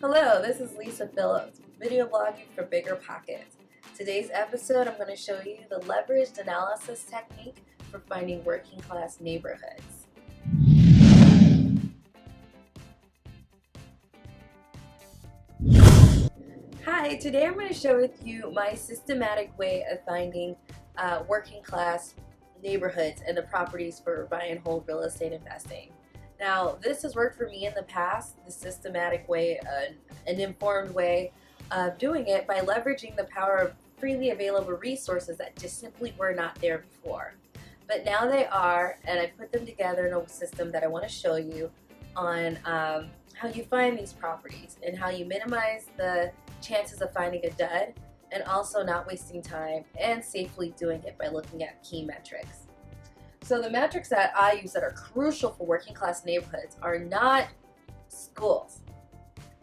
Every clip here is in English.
Hello, this is Lisa Phillips, video blogging for BiggerPockets. Today's episode, I'm going to show you the leveraged analysis technique for finding working class neighborhoods. Hi, today I'm going to share with you my systematic way of finding working class neighborhoods and the properties for buy and hold real estate investing. Now, this has worked for me in the past, the systematic way, an informed way of doing it by leveraging the power of freely available resources that just simply were not there before. But now they are, and I put them together in a system that I want to show you on how you find these properties and how you minimize the chances of finding a dud and also not wasting time and safely doing it by looking at key metrics. So the metrics that I use that are crucial for working class neighborhoods are not schools.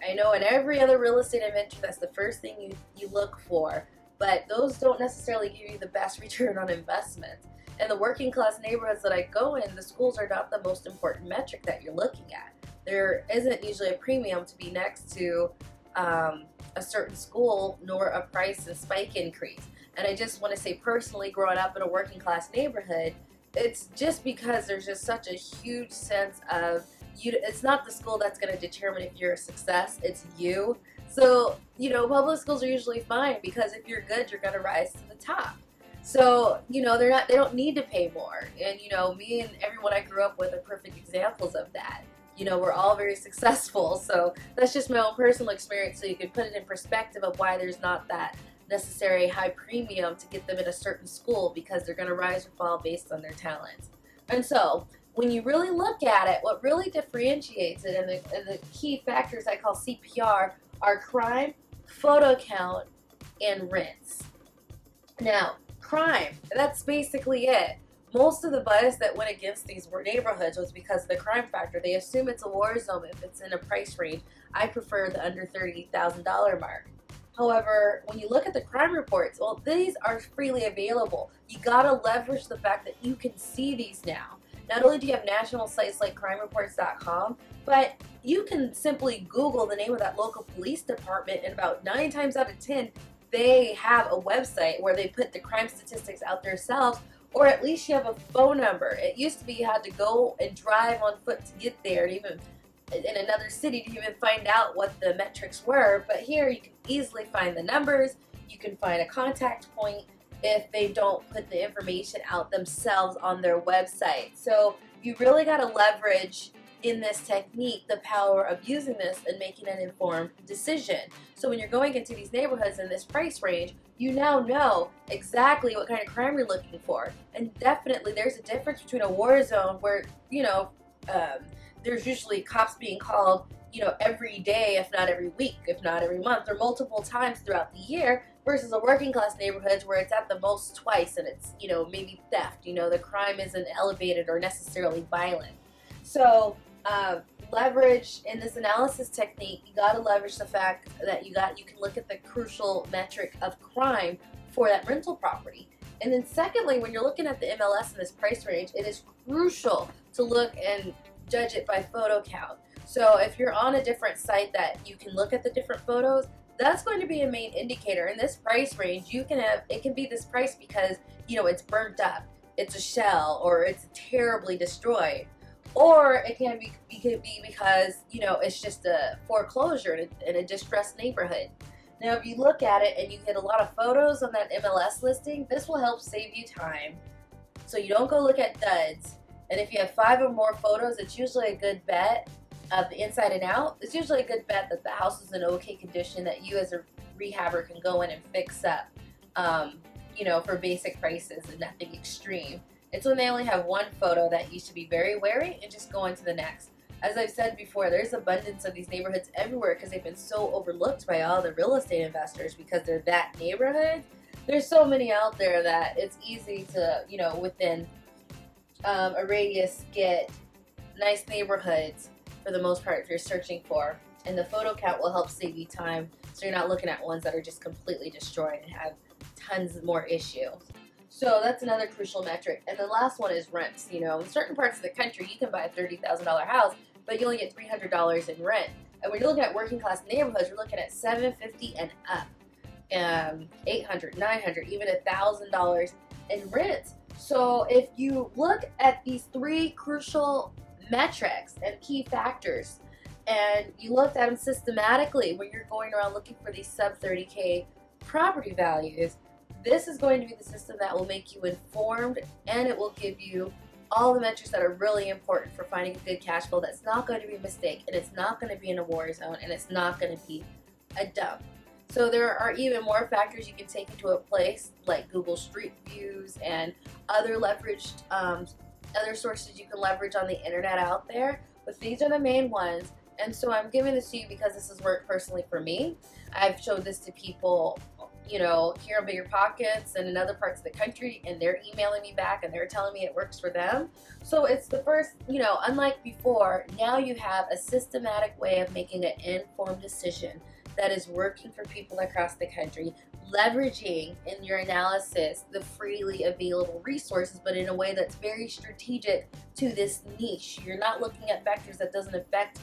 I know in every other real estate adventure that's the first thing you look for, but those don't necessarily give you the best return on investment. In the working class neighborhoods that I go in, the schools are not the most important metric that you're looking at. There isn't usually a premium to be next to a certain school nor a price and spike increase. And I just want to say personally, growing up in a working class neighborhood, it's just because there's just such a huge sense of it's not the school that's going to determine if you're a success, it's you. So, public schools are usually fine because if you're good, you're going to rise to the top. So, they don't need to pay more. And, me and everyone I grew up with are perfect examples of that. We're all very successful. So that's just my own personal experience. So you can put it in perspective of why there's not that necessary high premium to get them in a certain school because they're going to rise or fall based on their talents. And so when you really look at it, what really differentiates it and the key factors I call C.P.R. are crime, photo count, and rents. Now, crime, that's basically it. Most of the bias that went against these neighborhoods was because of the crime factor. They assume it's a war zone if it's in a price range. I prefer the under $30,000 mark. However, when you look at the crime reports, well, these are freely available. You gotta leverage the fact that you can see these now. Not only do you have national sites like crimereports.com, but you can simply Google the name of that local police department, and about 9 times out of 10, they have a website where they put the crime statistics out themselves, or at least you have a phone number. It used to be you had to go and drive on foot to get there, and even in another city to even find out what the metrics were. But here you can easily find the numbers. You can find a contact point if they don't put the information out themselves on their website. So you really got to leverage in this technique the power of using this and making an informed decision. So when you're going into these neighborhoods in this price range, you now know exactly what kind of crime you're looking for. And definitely there's a difference between a war zone where, there's usually cops being called, every day, if not every week, if not every month, or multiple times throughout the year, versus a working class neighborhoods where it's at the most twice and it's, maybe theft. The crime isn't elevated or necessarily violent. So leverage in this analysis technique, you got to leverage the fact that you can look at the crucial metric of crime for that rental property. And then secondly, when you're looking at the MLS in this price range, it is crucial to look and judge it by photo count. So if you're on a different site that you can look at the different photos, that's going to be a main indicator. In this price range, it can be this price because, it's burnt up, it's a shell, or it's terribly destroyed. Or it can be because, it's just a foreclosure in a distressed neighborhood. Now, if you look at it and you get a lot of photos on that MLS listing, this will help save you time. So you don't go look at duds. And if you have 5 or more photos, it's usually a good bet of the inside and out. It's usually a good bet that the house is in okay condition that you as a rehabber can go in and fix up, for basic prices and nothing extreme. It's when they only have 1 photo that you should be very wary and just go into the next. As I've said before, there's abundance of these neighborhoods everywhere because they've been so overlooked by all the real estate investors because they're that neighborhood. There's so many out there that it's easy to, within a radius, get nice neighborhoods for the most part if you're searching for. And the photo count will help save you time so you're not looking at ones that are just completely destroyed and have tons more issues. So that's another crucial metric. And the last one is rents. In certain parts of the country, you can buy a $30,000 house, but you only get $300 in rent. And when you're looking at working class neighborhoods, you're looking at 750 and up, 800, 900, even $1,000 in rent. So if you look at these three crucial metrics and key factors, and you looked at them systematically when you're going around looking for these sub 30K property values, this is going to be the system that will make you informed, and it will give you all the metrics that are really important for finding a good cash flow that's not going to be a mistake, and it's not going to be in a war zone, and it's not going to be a dump. So there are even more factors you can take into a place like Google Street Views and other leveraged other sources you can leverage on the internet out there, but these are the main ones. And so I'm giving this to you because this has worked personally for me. I've showed this to people, you know, here on BiggerPockets and in other parts of the country, and they're emailing me back and they're telling me it works for them. So it's the first, you know, unlike before, now you have a systematic way of making an informed decision that is working for people across the country, leveraging in your analysis the freely available resources, but in a way that's very strategic to this niche. You're not looking at vectors that doesn't affect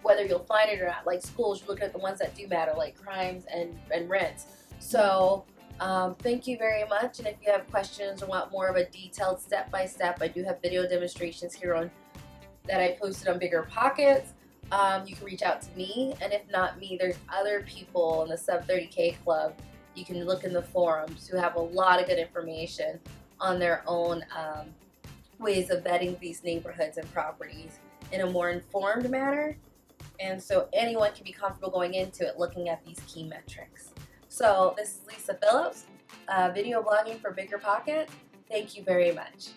whether you'll find it or not. Like schools, you're looking at the ones that do matter, like crimes and rents. So thank you very much. And if you have questions or want more of a detailed step-by-step, I do have video demonstrations here on that I posted on BiggerPockets. You can reach out to me, and if not me, there's other people in the sub 30K club. You can look in the forums who have a lot of good information on their own ways of vetting these neighborhoods and properties in a more informed manner. And so anyone can be comfortable going into it looking at these key metrics. So this is Lisa Phillips, video blogging for BiggerPockets. Thank you very much.